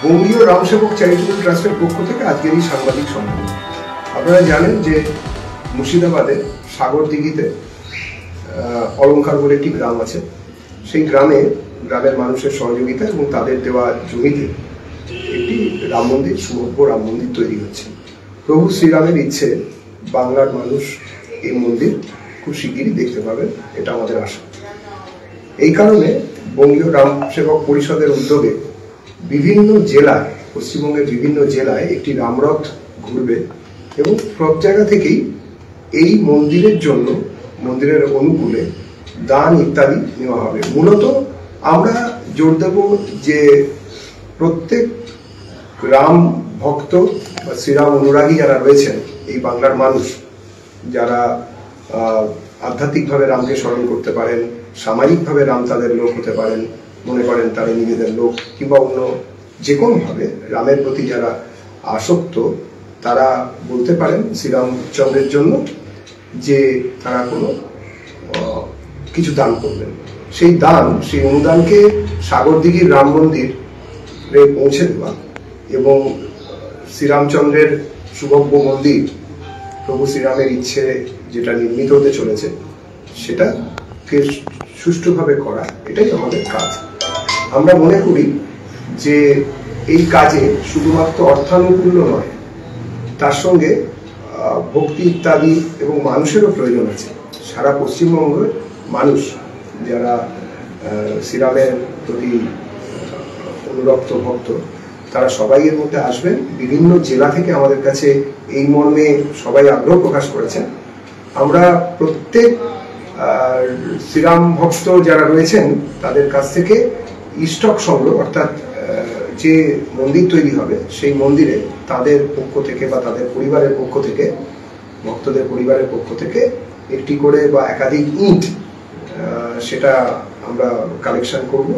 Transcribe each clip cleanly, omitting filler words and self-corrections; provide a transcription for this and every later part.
বঙ্গীয় রামসেবক চ্যারিটেবল ট্রাস্টের পক্ষ থেকে আজকের এই সাংবাদিক সম্মেলন। আপনারা জানেন যে মুর্শিদাবাদে সাগরদিঘিতে অলঙ্কার বলে একটি গ্রাম আছে। সেই গ্রামের মানুষের সহযোগিতা এবং তাদের দেওয়া জমিতে একটি রাম মন্দির, সুভব্য রাম মন্দির তৈরি হচ্ছে। প্রভু শ্রীরামের ইচ্ছে বাংলার মানুষ এই মন্দির খুব শিগগিরই দেখতে পাবেন, এটা আমাদের আশা। এই কারণে বঙ্গীয় রামসেবক পরিষদের উদ্যোগে বিভিন্ন জেলায়, পশ্চিমবঙ্গের বিভিন্ন জেলায় একটি রামরথ ঘুরবে এবং সব জায়গা থেকেই এই মন্দিরের জন্য, মন্দিরের অনুকূলে দান ইত্যাদি নেওয়া হবে। মূলত আমরা জোর দেব যে প্রত্যেক রাম ভক্ত বা শ্রীরাম অনুরাগী যারা রয়েছেন, এই বাংলার মানুষ যারা আধ্যাত্মিকভাবে রামকে স্মরণ করতে পারেন, সামাজিকভাবে রাম তাদের লোক হতে পারেন, মনে করেন তারা নিজেদের লোক, কিংবা অন্য যে কোনোভাবে রামের প্রতি যারা আসক্ত, তারা বলতে পারেন শ্রীরামচন্দ্রের জন্য যে তারা কোনো কিছু দান করবেন। সেই দান, সেই অনুদানকে সাগরদিঘির রাম মন্দিরে পৌঁছে দেওয়া এবং শ্রীরামচন্দ্রের সুভব্য মন্দির, প্রভু শ্রীরামের ইচ্ছে যেটা নির্মিত হতে চলেছে, সেটাকে সুষ্ঠুভাবে করা, এটাই আমাদের কাজ। আমরা মনে করি যে এই কাজে শুধুমাত্র অর্থানুকূল্য নয়, তার সঙ্গে ভক্তি ইত্যাদি এবং মানুষেরও প্রয়োজন আছে। সারা পশ্চিমবঙ্গের মানুষ যারা শ্রীরামের প্রতি অনুরক্ত ভক্ত, তারা সবাই এর মধ্যে আসবেন। বিভিন্ন জেলা থেকে আমাদের কাছে এই মর্মে সবাই আগ্রহ প্রকাশ করেছেন। আমরা প্রত্যেক শ্রীরাম ভক্ত যারা রয়েছেন তাদের কাছ থেকে স্টক সংগ্রহ, অর্থাৎ যে মন্দির তৈরি হবে সেই মন্দিরে তাদের পক্ষ থেকে বা তাদের পরিবারের পক্ষ থেকে, ভক্তদের পরিবারের পক্ষ থেকে একটি করে বা একাধিক ইঁট সেটা আমরা কালেকশন করব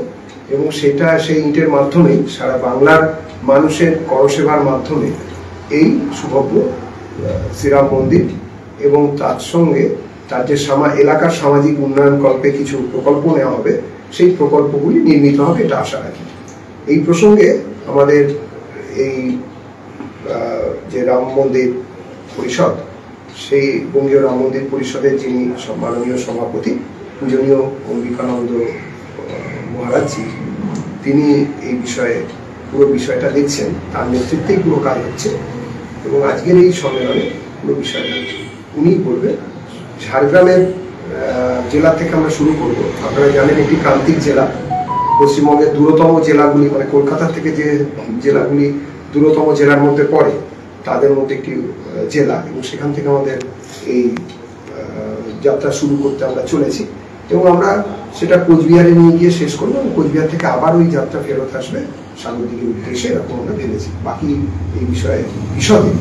এবং সেটা সেই ইঁটের মাধ্যমেই সারা বাংলার মানুষের করসেবার মাধ্যমে এই সুভব্য শ্রীরাম মন্দির এবং তার সঙ্গে তার যে এলাকার সামাজিক উন্নয়ন কল্পে কিছু প্রকল্প নেওয়া হবে, সেই প্রকল্পগুলি নির্মিত হবে, এটা আশা রাখি। এই প্রসঙ্গে আমাদের এই যে রাম মন্দির পরিষদ, সেই বঙ্গীয় রাম মন্দির পরিষদের যিনি মাননীয় সভাপতি পূজনীয় অম্বিকানন্দ মহারাজজি, তিনি এই বিষয়ে পুরো বিষয়টা দেখছেন, তার নেতৃত্বেই পুরো কাজ হচ্ছে এবং আজকের এই সম্মেলনে পুরো বিষয়টা উনি বলবেন। ঝাড়গ্রামের জেলা থেকে আমরা শুরু করব। আপনারা জানেন একটি প্রান্তিক জেলা, পশ্চিমবঙ্গের দূরতম জেলাগুলি, মানে কলকাতা থেকে যে জেলাগুলি দূরতম জেলার মধ্যে পড়ে, তাদের মধ্যে একটি জেলা, এবং সেখান থেকে আমাদের এই যাত্রা শুরু করতে আমরা চলেছি এবং আমরা সেটা কোচবিহারে নিয়ে গিয়ে শেষ করবো এবং কোচবিহার থেকে আবার ওই যাত্রা ফেরত আসবে সাগরদিঘির উদ্দেশ্যে, এরকম আমরা ভেবেছি। বাকি এই বিষয়ে বিশদে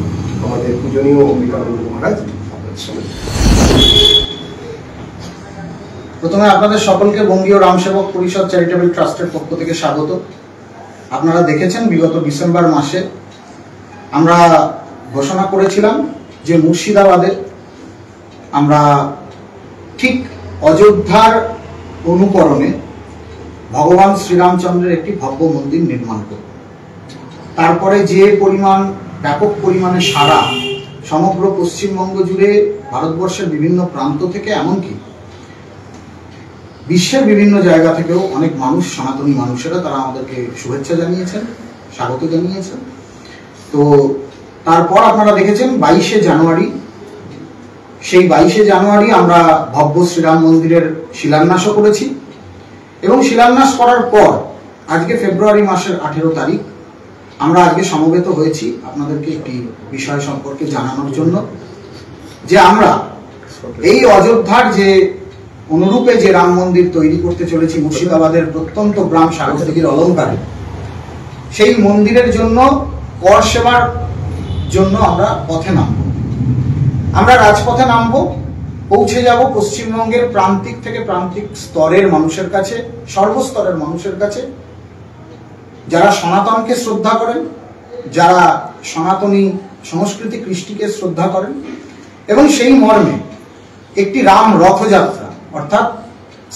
আমাদের পূজনীয় অম্বিকানন্দ মহারাজ আপনাদের সঙ্গে। প্রথমে আপনাদের সকলকে বঙ্গীয় রামসেবক পরিষদ চ্যারিটেবল ট্রাস্টের পক্ষ থেকে স্বাগত। আপনারা দেখেছেন বিগত ডিসেম্বর মাসে আমরা ঘোষণা করেছিলাম যে মুর্শিদাবাদে আমরা ঠিক অযোধ্যার অনুকরণে ভগবান শ্রীরামচন্দ্রের একটি ভব্য মন্দির নির্মাণ করব। তারপরে যে ব্যাপক পরিমাণে সারা সমগ্র পশ্চিমবঙ্গ জুড়ে, ভারতবর্ষের বিভিন্ন প্রান্ত থেকে, এমনকি বিশ্বের বিভিন্ন জায়গা থেকেও অনেক মানুষ, সনাতনী মানুষেরা, তারা আমাদেরকে শুভেচ্ছা জানিয়েছেন, স্বাগত জানিয়েছেন। তো তারপর আপনারা দেখেছেন 22শে জানুয়ারি, সেই 22শে জানুয়ারি আমরা ভব্য শ্রীরাম মন্দিরের শিলান্যাসও করেছি এবং শিলান্যাস করার পর আজকে ফেব্রুয়ারি মাসের 18 তারিখ আমরা আজকে সমবেত হয়েছি আপনাদেরকে একটি বিষয় সম্পর্কে জানানোর জন্য, যে আমরা এই অযোধ্যার যে অনুরূপে যে রাম মন্দির তৈরি করতে চলেছি মুর্শিদাবাদের প্রত্যন্ত গ্রাম সাগরদিঘির অলঙ্কারে, সেই মন্দিরের জন্য কর সেবার জন্য আমরা পথে নামব। আমরা রাজপথে নামব, পৌঁছে যাব পশ্চিমবঙ্গের প্রান্তিক থেকে প্রান্তিক স্তরের মানুষের কাছে, সর্বস্তরের মানুষের কাছে, যারা সনাতনকে শ্রদ্ধা করেন, যারা সনাতনী সংস্কৃতি কৃষ্টিকে শ্রদ্ধা করেন, এবং সেই মর্মে একটি রাম রথযাত্রা, অর্থাৎ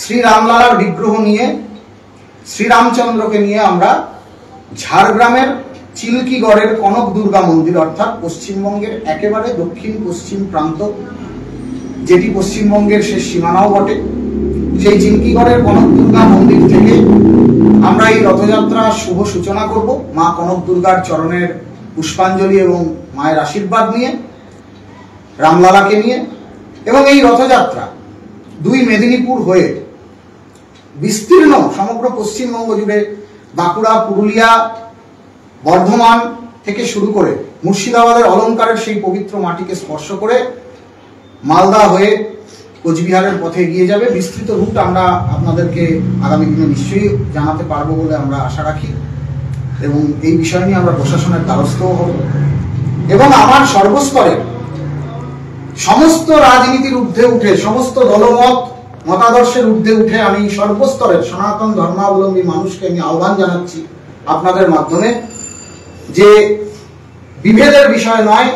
শ্রী রামলালার বিগ্রহ নিয়ে, শ্রীরামচন্দ্রকে নিয়ে আমরা ঝাড়গ্রামের চিল্কিগড়ের কনক দুর্গা মন্দির, অর্থাৎ পশ্চিমবঙ্গের একেবারে দক্ষিণ পশ্চিম প্রান্ত, যেটি পশ্চিমবঙ্গের শেষ সীমানাও বটে, সেই চিল্কিগড়ের কনক দুর্গা মন্দির থেকে আমরা এই রথযাত্রা শুভ সূচনা করব মা কনক দুর্গার চরণের পুষ্পাঞ্জলি এবং মায়ের আশীর্বাদ নিয়ে, রামলালাকে নিয়ে। এবং এই রথযাত্রা দুই মেদিনীপুর হয়ে বিস্তীর্ণ সমগ্র পশ্চিমবঙ্গ জুড়ে, বাঁকুড়া, পুরুলিয়া, বর্ধমান থেকে শুরু করে মুর্শিদাবাদের অলঙ্কারের সেই পবিত্র মাটিকে স্পর্শ করে মালদা হয়ে কোচবিহারের পথে এগিয়ে যাবে। বিস্তৃত রুট আমরা আপনাদেরকে আগামী দিনে নিশ্চয়ই জানাতে পারবো বলে আমরা আশা রাখি, এবং এই বিষয় নিয়ে আমরা প্রশাসনের দ্বারস্থও হব। এবং আমার সর্বস্তরে সমস্ত রাজনীতির ঊর্ধ্বে উঠে, সমস্ত দলমত মতাদর্শের ঊর্ধ্বে উঠে আমি সর্বস্তরের সনাতন ধর্মাবলম্বী মানুষকে আমি আহ্বান জানাচ্ছি আপনাদের মাধ্যমে, যে বিভেদের বিষয় নয়,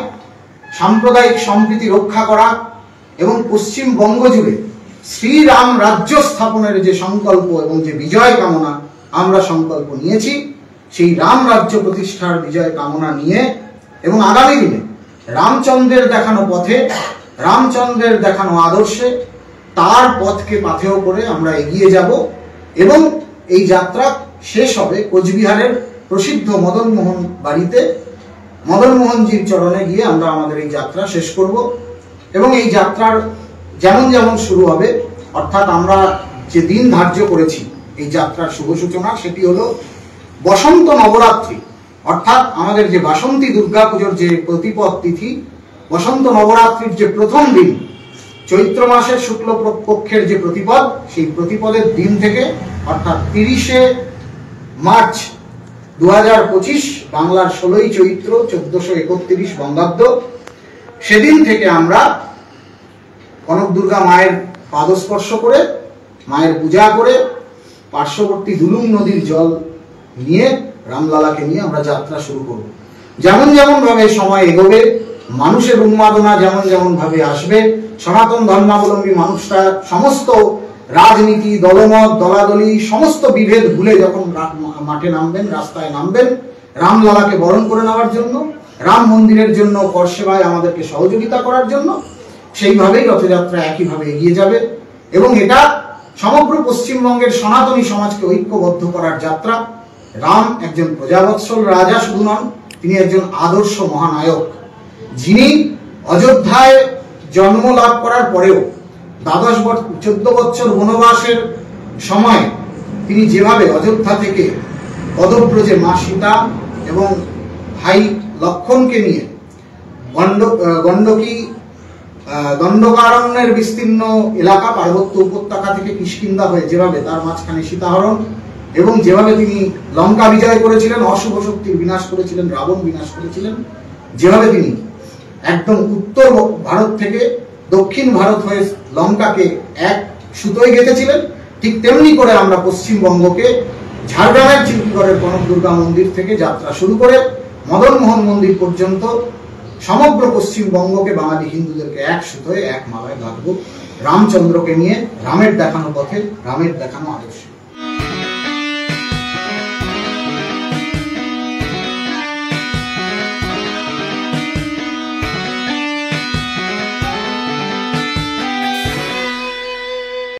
সাম্প্রদায়িক সম্প্রীতি রক্ষা করা এবং পশ্চিমবঙ্গ জুড়ে শ্রীরাম রাজ্য স্থাপনের যে সংকল্প এবং যে বিজয় কামনা আমরা সংকল্প নিয়েছি, সেই রাম রাজ্য প্রতিষ্ঠার বিজয় কামনা নিয়ে এবং আগামী দিনে রামচন্দ্রের দেখানো পথে, রামচন্দ্রের দেখানো আদর্শে, তার পথকে পাথেয় করে আমরা এগিয়ে যাব। এবং এই যাত্রা শেষ হবে কোচবিহারের প্রসিদ্ধ মদনমোহন বাড়িতে, মদনমোহনজির চরণে গিয়ে আমরা আমাদের এই যাত্রা শেষ করব। এবং এই যাত্রার যেমন যেমন শুরু হবে, অর্থাৎ আমরা যে দিন ধার্য করেছি এই যাত্রার শুভ সূচনা, সেটি হলো বসন্ত নবরাত্রি, অর্থাৎ আমাদের যে বাসন্তী দুর্গা পুজোর যে প্রতিপদ তিথি, বসন্ত নবরাত্রির যে প্রথম দিন, চৈত্র মাসের শুক্ল পক্ষের যে প্রতিপদ, সেই প্রতিপদের দিন থেকে অর্থাৎ 30শে মার্চ 2025 বাংলার 16ই চৈত্র 1431 বঙ্গাব্দ, সেদিন থেকে আমরা কনক দুর্গা মায়ের পাদস্পর্শ করে, মায়ের পূজা করে, পার্শ্ববর্তী দুলুং নদীর জল নিয়ে, রামলালাকে নিয়ে আমরা যাত্রা শুরু করব। যেমন যেমন ভাবে সময় এগোবে, মানুষের উন্মাদনা যেমন যেমন ভাবে আসবে, সনাতন ধর্মাবলম্বী মানুষরা সমস্ত রাজনীতি, দলমত, দলাদলি, সমস্ত বিভেদ ভুলে যখন মাঠে নামবেন, রাস্তায় নামবেন রামলালাকে বরণ করে নেওয়ার জন্য, রাম মন্দিরের জন্য কর সেবায় আমাদেরকে সহযোগিতা করার জন্য, সেইভাবেই রথযাত্রা একইভাবে এগিয়ে যাবে। এবং এটা সমগ্র পশ্চিমবঙ্গের সনাতনী সমাজকে ঐক্যবদ্ধ করার যাত্রা। রাম একজন প্রজাবৎসল রাজা শুধু নন, তিনি একজন আদর্শ মহানায়ক, যিনি অযোধ্যায় জন্ম লাভ করার পরেও 14 বছর বনবাসের সময় তিনি যেভাবে অযোধ্যা থেকে পদব্রজে মা সীতা এবং ভাই লক্ষণকে নিয়ে দণ্ডকারণ্যের বিস্তীর্ণ এলাকা, পার্বত্য উপত্যকা থেকে কিষ্কিন্ধা হয়ে যেভাবে তার মাঝখানে সীতাহরণ, এবং যেভাবে তিনি লঙ্কা বিজয় করেছিলেন, অশুভ শক্তির বিনাশ করেছিলেন, রাবণ বিনাশ করেছিলেন, যেভাবে তিনি একদম উত্তর ভারত থেকে দক্ষিণ ভারত হয়ে লঙ্কাকে এক সুতোয় গেঁথেছিলেন, ঠিক তেমনি করে আমরা পশ্চিমবঙ্গকে ঝাড়গ্রামের চিল্কিগড়ের কনক দুর্গা মন্দির থেকে যাত্রা শুরু করে মদনমোহন মন্দির পর্যন্ত সমগ্র পশ্চিমবঙ্গকে, বাঙালি হিন্দুদেরকে এক সুতোয় এক মালায় গাঁথব, রামচন্দ্রকে নিয়ে, রামের দেখানো পথে, রামের দেখানো আদর্শে।